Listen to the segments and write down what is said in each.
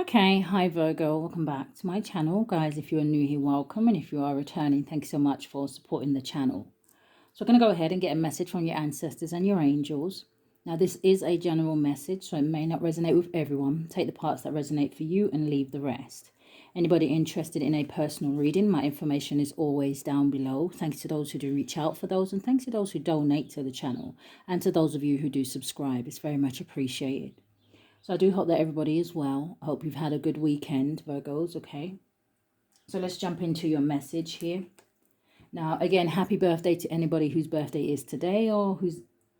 Okay, hi Virgo, welcome back to my channel. Guys, if you're new here, welcome. And if you are returning, thank you so much for supporting the channel. So I'm going to go ahead and get a message from your ancestors and your angels. Now, this is a general message, so it may not resonate with everyone. Take the parts that resonate for you and leave the rest. Anybody interested in a personal reading, my information is always down below. Thanks to those who do reach out for those, and thanks to those who donate to the channel, and to those of you who do subscribe. It's very much appreciated. So I do hope that everybody is well. I hope you've had a good weekend, Virgos, okay? So let's jump into your message here. Now, again, happy birthday to anybody whose birthday is today or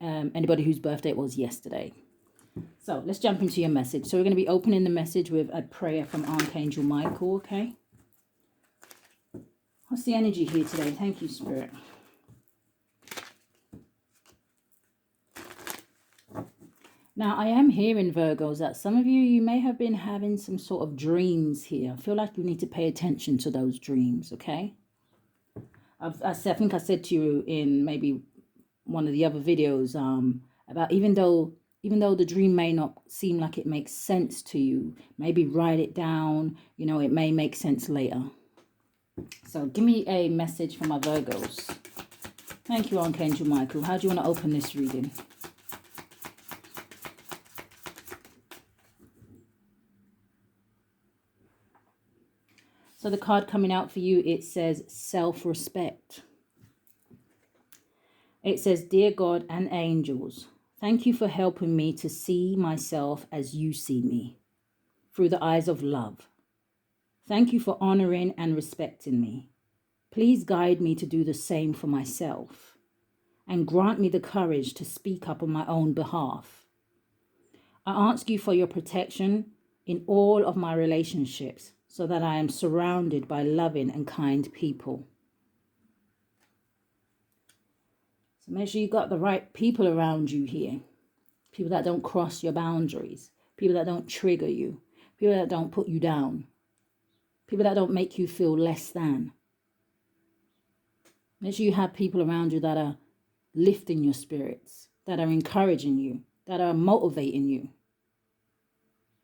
anybody whose birthday it was yesterday. So let's jump into your message. So we're going to be opening the message with a prayer from Archangel Michael, okay? What's the energy here today? Thank you, Spirit. Now, I am hearing, Virgos, that some of you may have been having some sort of dreams here. I feel like you need to pay attention to those dreams, okay? I think I said to you in maybe one of the other videos about even though the dream may not seem like it makes sense to you, maybe write it down. You know, it may make sense later. So give me a message from my Virgos. Thank you, Archangel Michael. How do you want to open this reading? So the card coming out for you, it says self-respect. It says, Dear God and angels, thank you for helping me to see myself as you see me, through the eyes of love. Thank you for honoring and respecting me. Please guide me to do the same for myself, and grant me the courage to speak up on my own behalf. I ask you for your protection in all of my relationships, so that I am surrounded by loving and kind people. So make sure you got the right people around you here. People that don't cross your boundaries. People that don't trigger you. People that don't put you down. People that don't make you feel less than. Make sure you have people around you that are lifting your spirits, that are encouraging you, that are motivating you,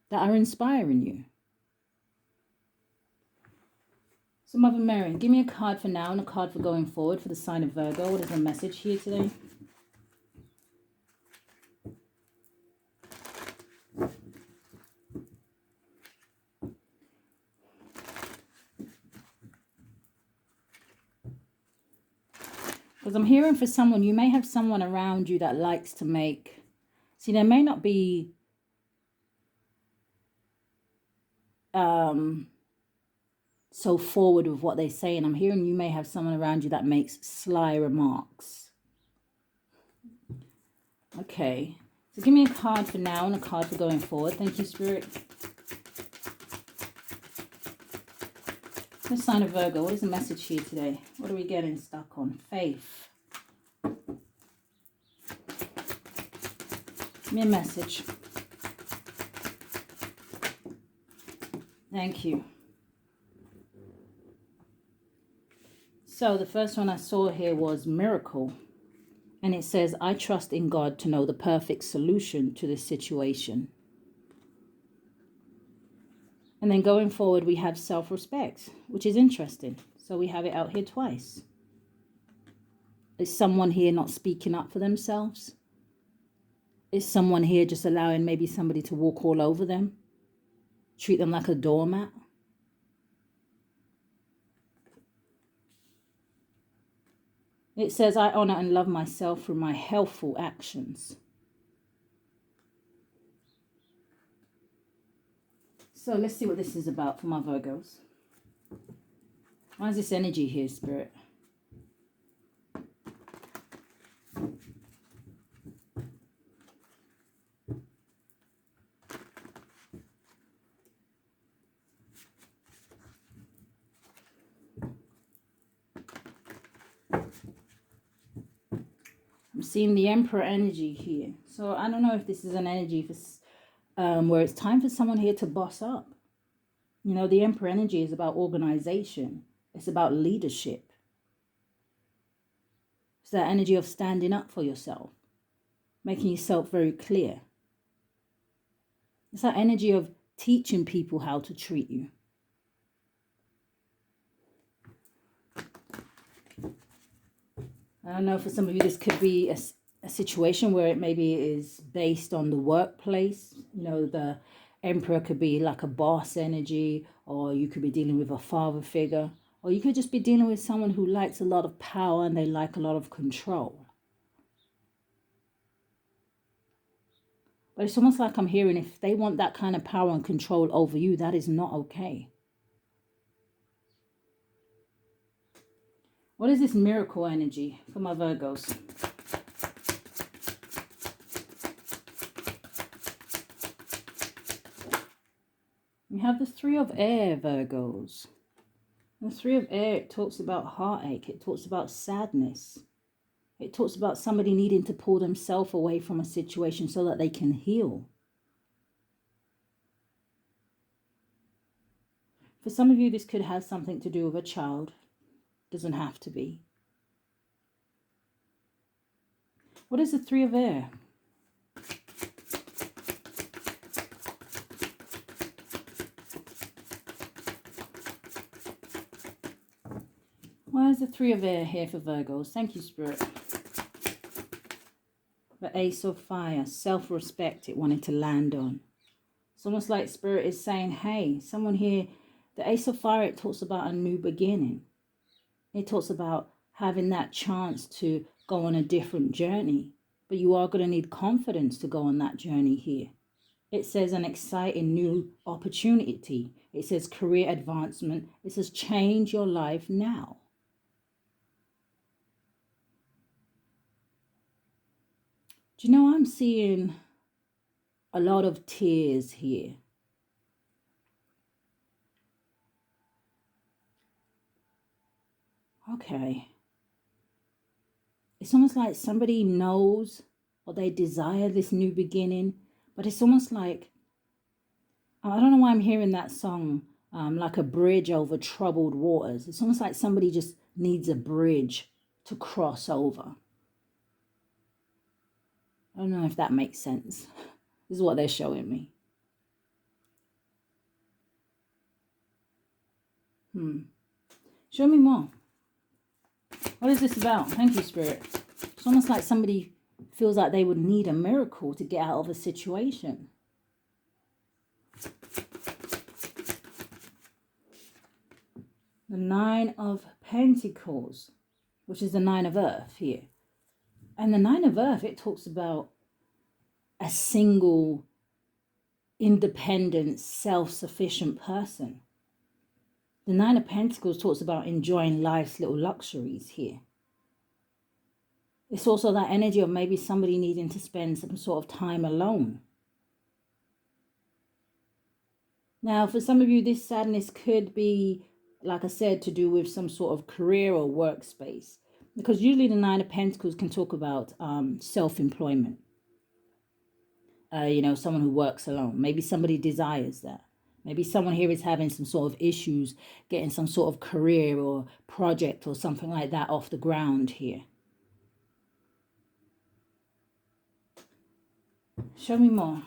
that are inspiring you. So Mother Mary, give me a card for now and a card for going forward for the sign of Virgo. What is the message here today? Because I'm hearing for someone, you may have someone around you that likes to make... See, there may not be... so forward with what they say, and I'm hearing you may have someone around you that makes sly remarks. Okay, so give me a card for now and a card for going forward. Thank you, Spirit. The sign of Virgo, what is the message here today? What are we getting stuck on? Faith. Give me a message. Thank you. So the first one I saw here was miracle. And it says, I trust in God to know the perfect solution to this situation. And then going forward, we have self-respect, which is interesting. So we have it out here twice. Is someone here not speaking up for themselves? Is someone here just allowing maybe somebody to walk all over them? Treat them like a doormat? It says, I honor and love myself through my healthful actions. So let's see what this is about for my Virgos. Why is this energy here, Spirit? I'm seeing the Emperor energy here. So I don't know if this is an energy for where it's time for someone here to boss up. You know, the Emperor energy is about organization. It's about leadership. It's that energy of standing up for yourself, making yourself very clear. It's that energy of teaching people how to treat you. I don't know, for some of you, this could be a situation where it maybe is based on the workplace. You know, the Emperor could be like a boss energy, or you could be dealing with a father figure, or you could just be dealing with someone who likes a lot of power and they like a lot of control. But it's almost like I'm hearing, if they want that kind of power and control over you, that is not okay. What is this miracle energy for my Virgos? We have the Three of Air, Virgos. The Three of Air, it talks about heartache. It talks about sadness. It talks about somebody needing to pull themselves away from a situation so that they can heal. For some of you, this could have something to do with a child. Doesn't have to be. What is the Three of Air? Why is the Three of Air here for Virgos? Thank you, Spirit. The Ace of Fire, self-respect, it wanted to land on. It's almost like Spirit is saying, hey, someone here, the Ace of Fire, it talks about a new beginning. It talks about having that chance to go on a different journey. But you are going to need confidence to go on that journey here. It says an exciting new opportunity. It says career advancement. It says change your life now. Do you know, I'm seeing a lot of tears here. Okay. It's almost like somebody knows or they desire this new beginning, but it's almost like, I don't know why I'm hearing that song, like a bridge over troubled waters. It's almost like somebody just needs a bridge to cross over. I don't know if that makes sense. This is what they're showing me. Show me more. What is this about? Thank you, Spirit. It's almost like somebody feels like they would need a miracle to get out of a situation. The Nine of Pentacles, which is the Nine of Earth here. And the Nine of Earth, it talks about a single, independent, self-sufficient person. The Nine of Pentacles talks about enjoying life's little luxuries here. It's also that energy of maybe somebody needing to spend some sort of time alone. Now, for some of you, this sadness could be, like I said, to do with some sort of career or workspace. Because usually the Nine of Pentacles can talk about self-employment. You know, someone who works alone. Maybe somebody desires that. Maybe someone here is having some sort of issues, getting some sort of career or project or something like that off the ground here. Show me more.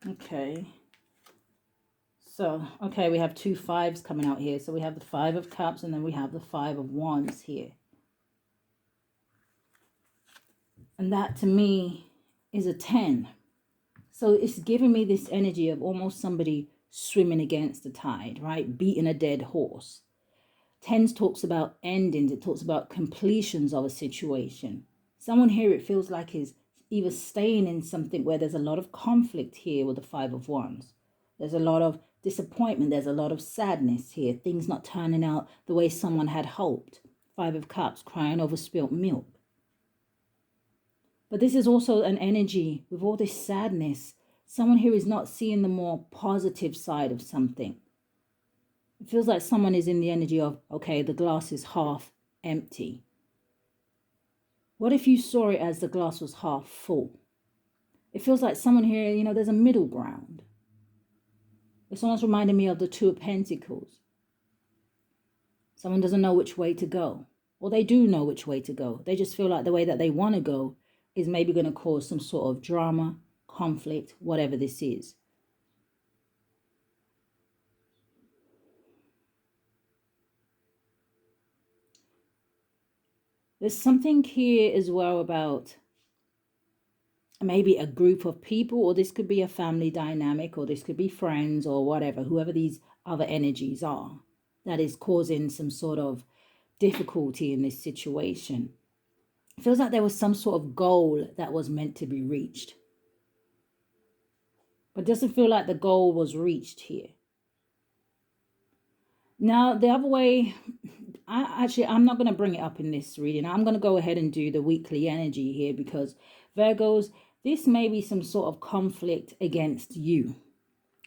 Okay. So, okay, we have two fives coming out here. So we have the Five of Cups and then we have the Five of Wands here. And that to me is a 10. So it's giving me this energy of almost somebody swimming against the tide, right? Beating a dead horse. Tens talks about endings. It talks about completions of a situation. Someone here, it feels like, is either staying in something where there's a lot of conflict here with the Five of Wands. There's a lot of disappointment. There's a lot of sadness here. Things not turning out the way someone had hoped. Five of Cups, crying over spilt milk. But this is also an energy with all this sadness. Someone here is not seeing the more positive side of something. It feels like someone is in the energy of, okay, the glass is half empty. What if you saw it as the glass was half full? It feels like someone here, you know, there's a middle ground. It's almost reminding me of the Two of Pentacles. Someone doesn't know which way to go. Or they do know which way to go. They just feel like the way that they want to go is maybe going to cause some sort of drama, conflict, whatever this is. There's something here as well about maybe a group of people, or this could be a family dynamic, or this could be friends or whatever, whoever these other energies are, that is causing some sort of difficulty in this situation. It feels like there was some sort of goal that was meant to be reached. But it doesn't feel like the goal was reached here. Now, the other way, I'm not going to bring it up in this reading. I'm going to go ahead and do the weekly energy here because Virgos, this may be some sort of conflict against you,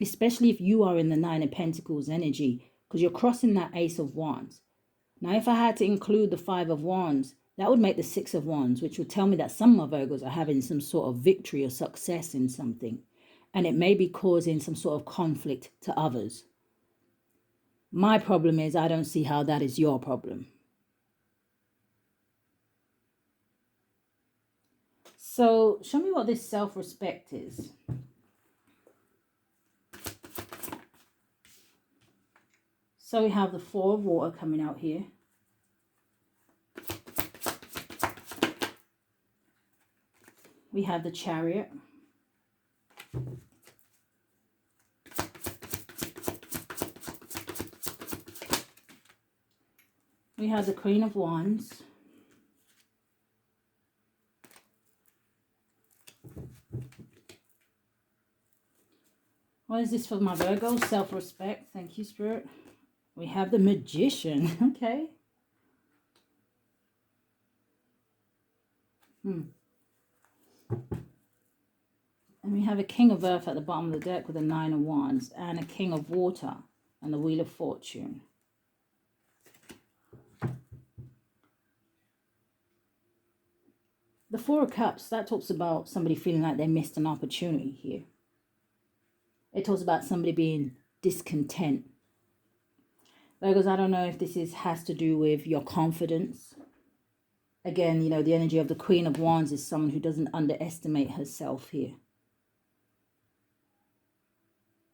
especially if you are in the Nine of Pentacles energy, because you're crossing that Ace of Wands. Now, if I had to include the Five of Wands, that would make the Six of Wands, which would tell me that some of Virgos are having some sort of victory or success in something, and it may be causing some sort of conflict to others. My problem is I don't see how that is your problem. So show me what this self-respect is. So we have the Four of Water coming out here. We have the Chariot. We have the Queen of Wands. What is this for my Virgo? Self-respect. Thank you, Spirit. We have the Magician. Okay. And we have a King of Earth at the bottom of the deck with a Nine of Wands and a King of Water and the Wheel of Fortune. The Four of Cups, that talks about somebody feeling like they missed an opportunity here. It talks about somebody being discontent. Virgos, I don't know if this has to do with your confidence. Again, you know, the energy of the Queen of Wands is someone who doesn't underestimate herself here.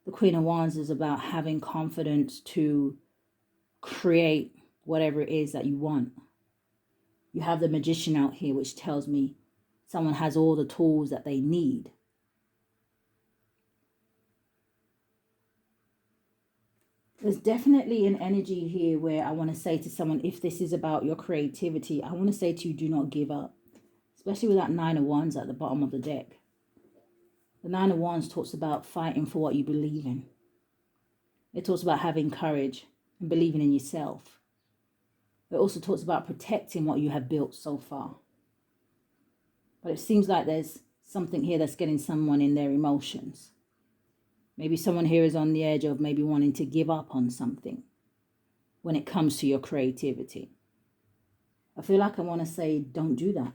The Queen of Wands is about having confidence to create whatever it is that you want. You have the Magician out here, which tells me someone has all the tools that they need. There's definitely an energy here where I want to say to someone, if this is about your creativity, I want to say to you, do not give up. Especially with that Nine of Wands at the bottom of the deck. The Nine of Wands talks about fighting for what you believe in. It talks about having courage and believing in yourself. It also talks about protecting what you have built so far. But it seems like there's something here that's getting someone in their emotions. Maybe someone here is on the edge of maybe wanting to give up on something when it comes to your creativity. I feel like I want to say, don't do that.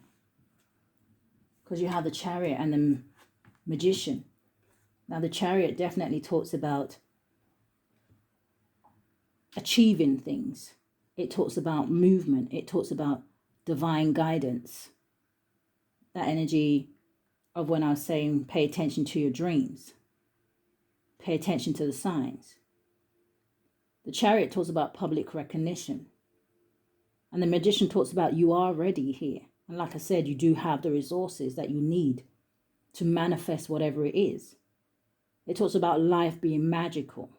Because you have the Chariot and the Magician. Now, the Chariot definitely talks about achieving things. It talks about movement. It talks about divine guidance. That energy of when I was saying pay attention to your dreams. Pay attention to the signs. The Chariot talks about public recognition. And the Magician talks about you are ready here. And like I said, you do have the resources that you need to manifest whatever it is. It talks about life being magical.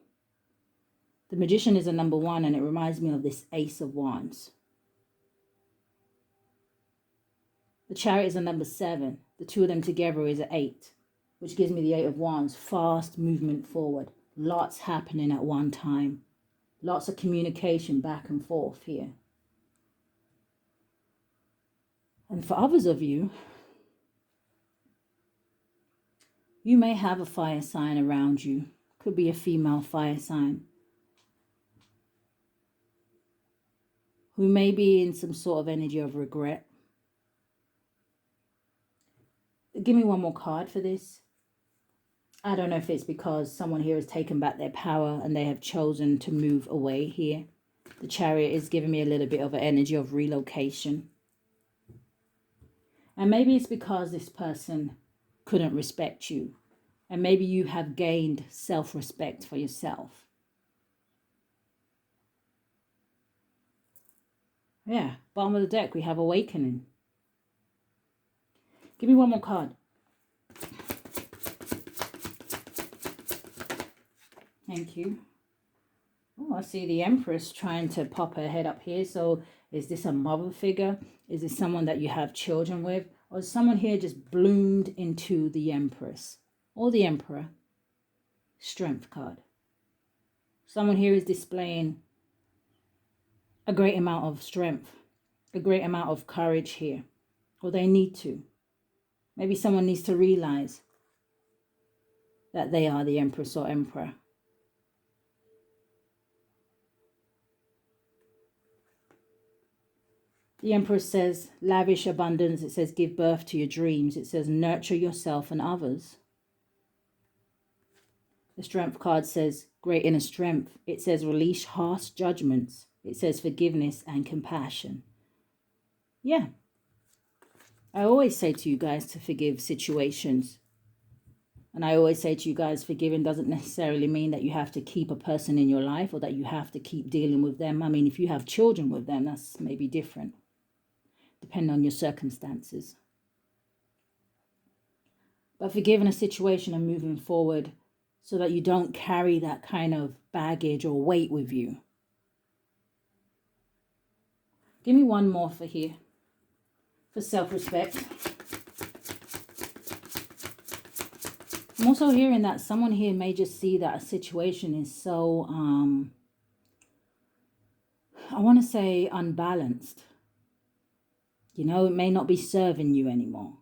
The Magician is a number 1, and it reminds me of this Ace of Wands. The Chariot is a number 7. The two of them together is an 8, which gives me the 8 of Wands. Fast movement forward. Lots happening at one time. Lots of communication back and forth here. And for others of you, you may have a fire sign around you. Could be a female fire sign, who may be in some sort of energy of regret. Give me one more card for this. I don't know if it's because someone here has taken back their power and they have chosen to move away here. The Chariot is giving me a little bit of an energy of relocation. And maybe it's because this person couldn't respect you. And maybe you have gained self-respect for yourself. Yeah, bottom of the deck, we have awakening. Give me one more card. Thank you. Oh, I see the Empress trying to pop her head up here. So is this a mother figure? Is this someone that you have children with? Or is someone here just bloomed into the Empress or the Emperor? Strength card. Someone here is displaying a great amount of strength, a great amount of courage here. Or they need to. Maybe someone needs to realize that they are the Empress or Emperor. The Empress says lavish abundance. It says give birth to your dreams. It says nurture yourself and others. The Strength card says great inner strength. It says release harsh judgments. It says forgiveness and compassion. Yeah. I always say to you guys to forgive situations. And I always say to you guys, forgiving doesn't necessarily mean that you have to keep a person in your life or that you have to keep dealing with them. I mean, if you have children with them, that's maybe different, depending on your circumstances. But forgiving a situation and moving forward so that you don't carry that kind of baggage or weight with you. Give me one more for here, for self-respect. I'm also hearing that someone here may just see that a situation is so, I want to say unbalanced. You know, it may not be serving you anymore.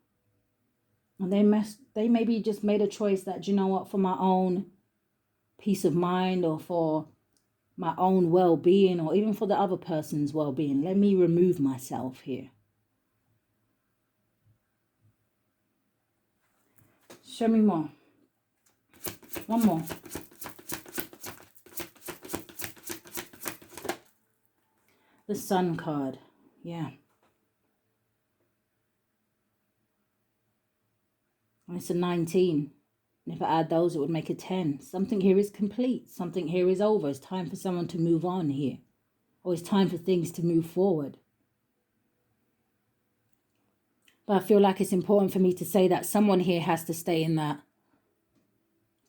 And they maybe just made a choice that, you know what, for my own peace of mind or for my own well-being or even for the other person's well-being, let me remove myself here. Show me more. One more. The Sun card. Yeah. And it's a 19. And if I add those, it would make a 10. Something here is complete. Something here is over. It's time for someone to move on here. Or it's time for things to move forward. But I feel like it's important for me to say that someone here has to stay in that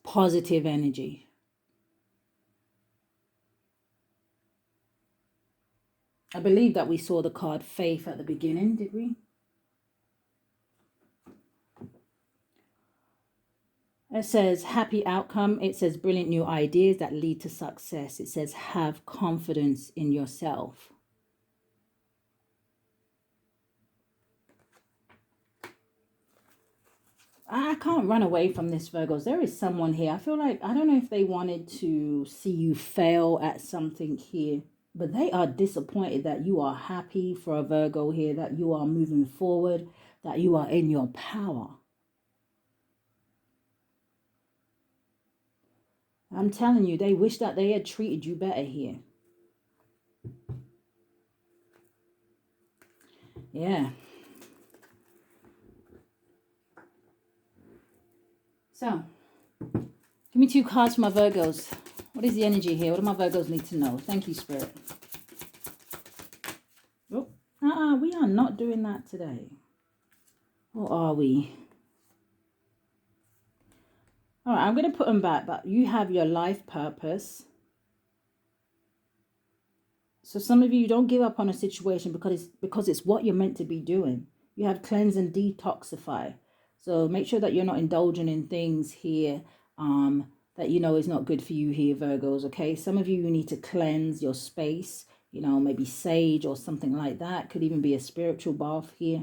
positive energy. I believe that we saw the card Faith at the beginning, did we? It says happy outcome. It says brilliant new ideas that lead to success. It says have confidence in yourself. I can't run away from this, Virgos. There is someone here. I feel like, I don't know if they wanted to see you fail at something here, but they are disappointed that you are happy for a Virgo here, that you are moving forward, that you are in your power. I'm telling you, they wish that they had treated you better here. Yeah. So, give me 2 cards for my Virgos. What is the energy here? What do my Virgos need to know? Thank you, Spirit. Oh, we are not doing that today. Or are we? All right, I'm going to put them back, but you have your life purpose. So some of you don't give up on a situation because it's what you're meant to be doing. You have cleanse and detoxify. So make sure that you're not indulging in things here that you know is not good for you here, Virgos, okay? Some of you need to cleanse your space, you know, maybe sage or something like that. Could even be a spiritual bath here.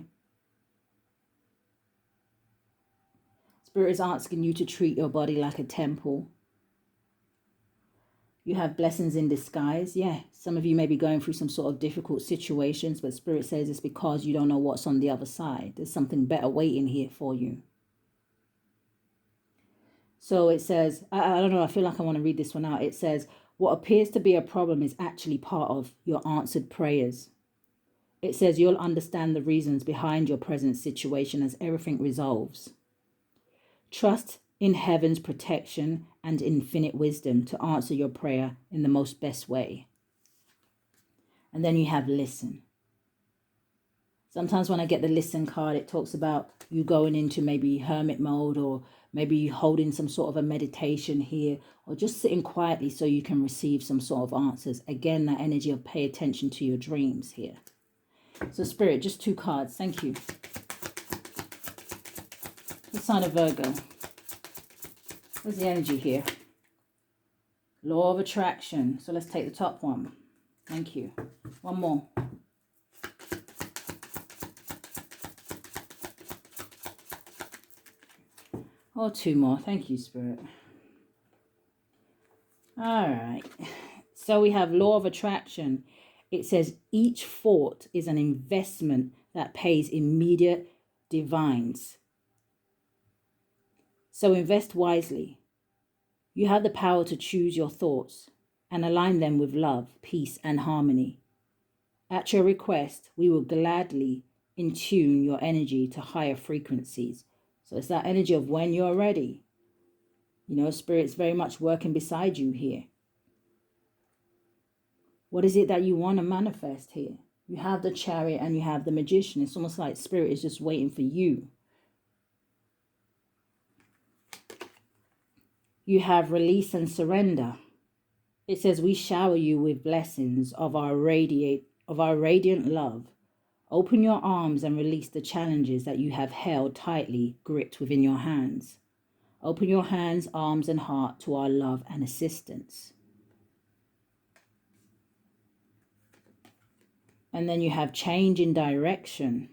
Spirit is asking you to treat your body like a temple. You have blessings in disguise. Yeah, some of you may be going through some sort of difficult situations, but Spirit says it's because you don't know what's on the other side. There's something better waiting here for you. So it says, I don't know, I feel like I want to read this one out. It says, what appears to be a problem is actually part of your answered prayers. It says you'll understand the reasons behind your present situation as everything resolves. Trust in heaven's protection and infinite wisdom to answer your prayer in the most best way. And then you have listen. Sometimes when I get the listen card, it talks about you going into maybe hermit mode, or maybe holding some sort of a meditation here, or just sitting quietly so you can receive some sort of answers. Again, that energy of pay attention to your dreams here. So Spirit, just 2 cards. Thank you. The sign of Virgo. What's the energy here? Law of attraction. So let's take the top one. Thank you. One more. Or 2 more. Thank you, Spirit. All right. So we have law of attraction. It says each thought is an investment that pays immediate dividends. So invest wisely. You have the power to choose your thoughts and align them with love, peace, and harmony. At your request, we will gladly intune your energy to higher frequencies. So it's that energy of when you're ready. You know, Spirit's very much working beside you here. What is it that you want to manifest here? You have the Chariot and you have the Magician. It's almost like Spirit is just waiting for you. You have release and surrender. It says we shower you with blessings of our radiant love. Open your arms and release the challenges that you have held tightly gripped within your hands. Open your hands, arms, and heart to our love and assistance. And then you have change in direction.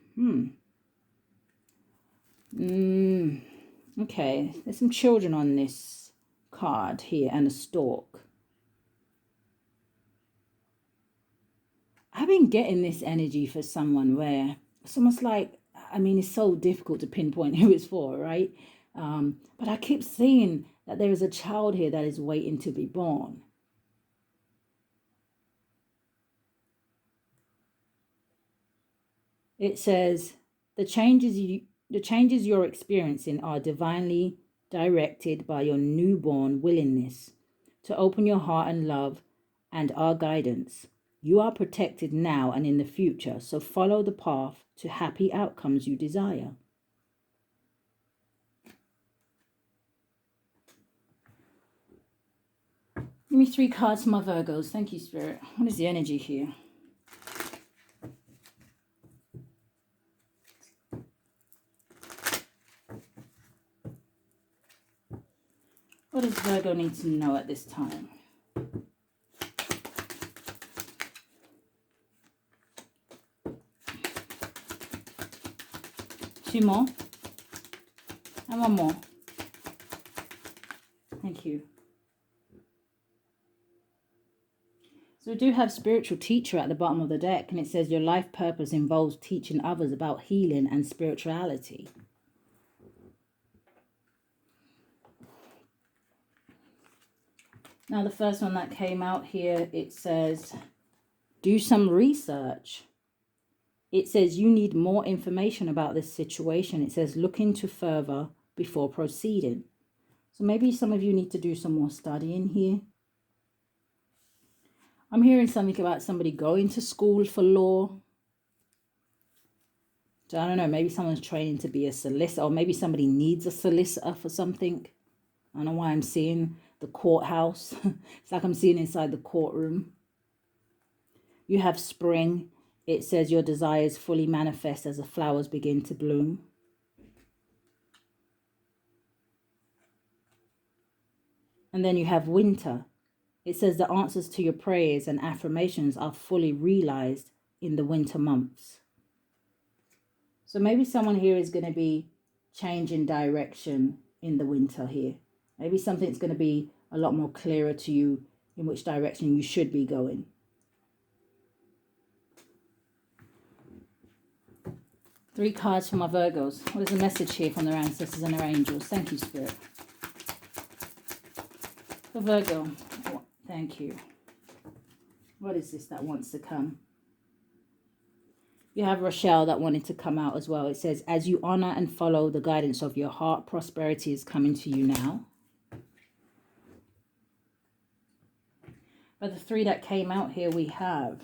Okay, there's some children on this card here and a stork. I've been getting this energy for someone where it's almost like, I mean, it's so difficult to pinpoint who it's for, right? But I keep seeing that there is a child here that is waiting to be born. It says, the changes you're experiencing are divinely directed by your newborn willingness to open your heart and love and our guidance. You are protected now and in the future, so follow the path to happy outcomes you desire. Give me 3 cards for my Virgos. Thank you, Spirit. What is the energy here? What does Virgo need to know at this time? Two more. And one more. Thank you. So we do have spiritual teacher at the bottom of the deck, and it says your life purpose involves teaching others about healing and spirituality. Now the first one that came out here, it says, do some research. It says you need more information about this situation. It says look into further before proceeding. So maybe some of you need to do some more studying here. I'm hearing something about somebody going to school for law. So I don't know, maybe someone's training to be a solicitor, or maybe somebody needs a solicitor for something. I don't know why I'm seeing the courthouse. It's like I'm seeing inside the courtroom. You have spring. It says your desires fully manifest as the flowers begin to bloom. And then you have winter. It says the answers to your prayers and affirmations are fully realized in the winter months. So maybe someone here is going to be changing direction in the winter here. Maybe something's going to be a lot more clearer to you in which direction you should be going. Three cards for my Virgos. What is the message here from their ancestors and their angels? Thank you, Spirit. For Virgo, thank you. What is this that wants to come? You have Rochelle that wanted to come out as well. It says, as you honor and follow the guidance of your heart, prosperity is coming to you now. But the 3 that came out here, we have,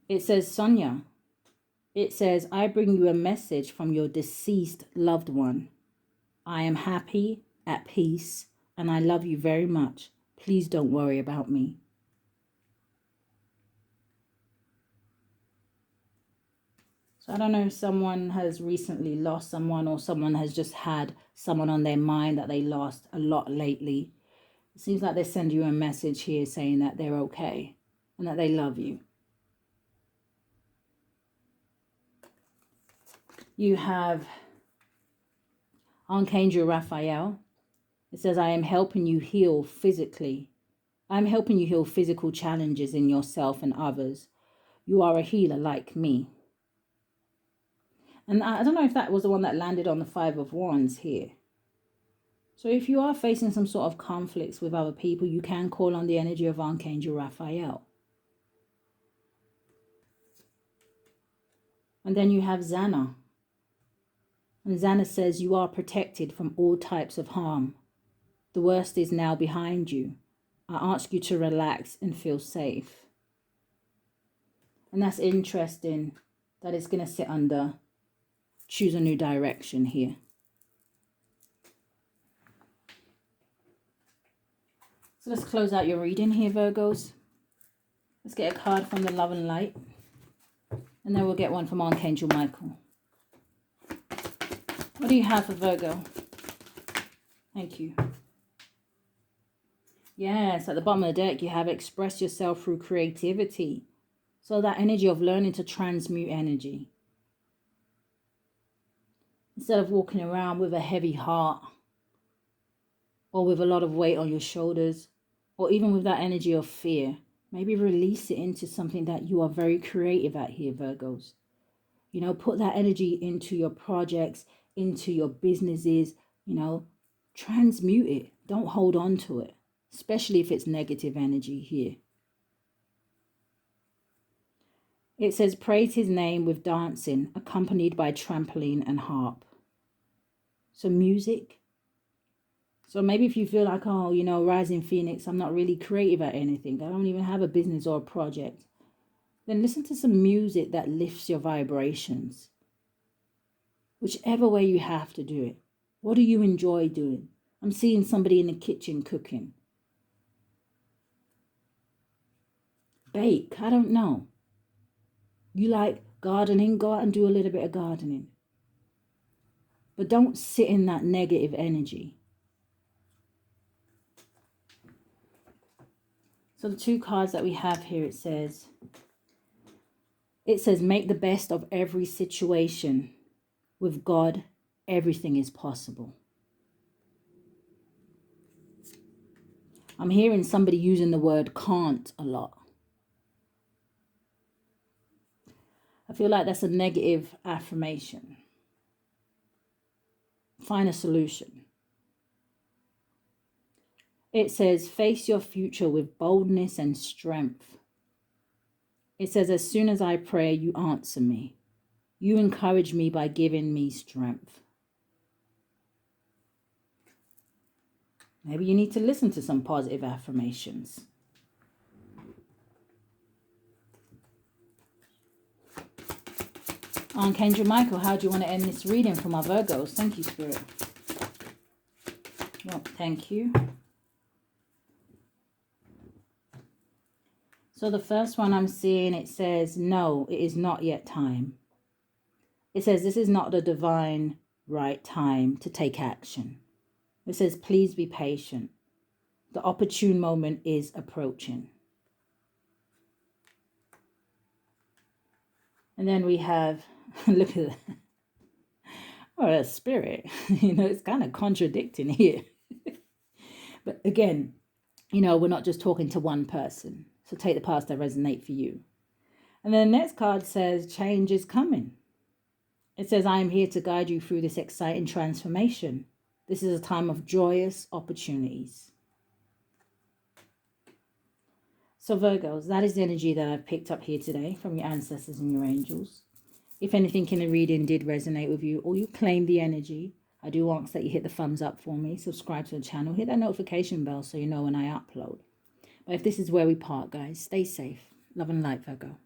it says, Sonia, it says, I bring you a message from your deceased loved one. I am happy, at peace, and I love you very much. Please don't worry about me. So I don't know if someone has recently lost someone, or someone has just had someone on their mind that they lost a lot lately. It seems like they send you a message here saying that they're okay and that they love you. You have Archangel Raphael. It says, I am helping you heal physically. I'm helping you heal physical challenges in yourself and others. You are a healer like me. And I don't know if that was the one that landed on the 5 of Wands here. So if you are facing some sort of conflicts with other people, you can call on the energy of Archangel Raphael. And then you have Xana. And Xana says, you are protected from all types of harm. The worst is now behind you. I ask you to relax and feel safe. And that's interesting that it's going to sit under choose a new direction here. So let's close out your reading here, Virgos. Let's get a card from the Love and Light. And then we'll get one from Archangel Michael. What do you have for Virgo? Thank you. Yes, at the bottom of the deck, you have express yourself through creativity. So that energy of learning to transmute energy. Instead of walking around with a heavy heart, or with a lot of weight on your shoulders, or even with that energy of fear, maybe release it into something that you are very creative at here, Virgos. You know, put that energy into your projects, into your businesses, you know, transmute it. Don't hold on to it, especially if it's negative energy here. It says, praise his name with dancing, accompanied by trampoline and harp. So music. So maybe if you feel like, oh, you know, Rising Phoenix, I'm not really creative at anything. I don't even have a business or a project. Then listen to some music that lifts your vibrations. Whichever way you have to do it. What do you enjoy doing? I'm seeing somebody in the kitchen cooking. Bake, I don't know. You like gardening, go out and do a little bit of gardening. But don't sit in that negative energy. So the 2 cards that we have here, it says, make the best of every situation. With God, everything is possible. I'm hearing somebody using the word can't a lot. I feel like that's a negative affirmation. Find a solution. It says, face your future with boldness and strength. It says, as soon as I pray, you answer me. You encourage me by giving me strength. Maybe you need to listen to some positive affirmations. Archangel Michael, how do you want to end this reading for my Virgos? Thank you, Spirit. Well, thank you. So the first one I'm seeing, it says, no, it is not yet time. It says, this is not the divine right time to take action. It says, please be patient. The opportune moment is approaching. And then we have, look at that. Oh, a Spirit. You know, it's kind of contradicting here. But again, you know, we're not just talking to one person. So take the parts that resonate for you. And then the next card says, change is coming. It says, I am here to guide you through this exciting transformation. This is a time of joyous opportunities. So Virgos, that is the energy that I've picked up here today from your ancestors and your angels. If anything in the reading did resonate with you, or you claim the energy, I do ask that you hit the thumbs up for me, subscribe to the channel, hit that notification bell so you know when I upload. But if this is where we part, guys, stay safe. Love and light, Virgo.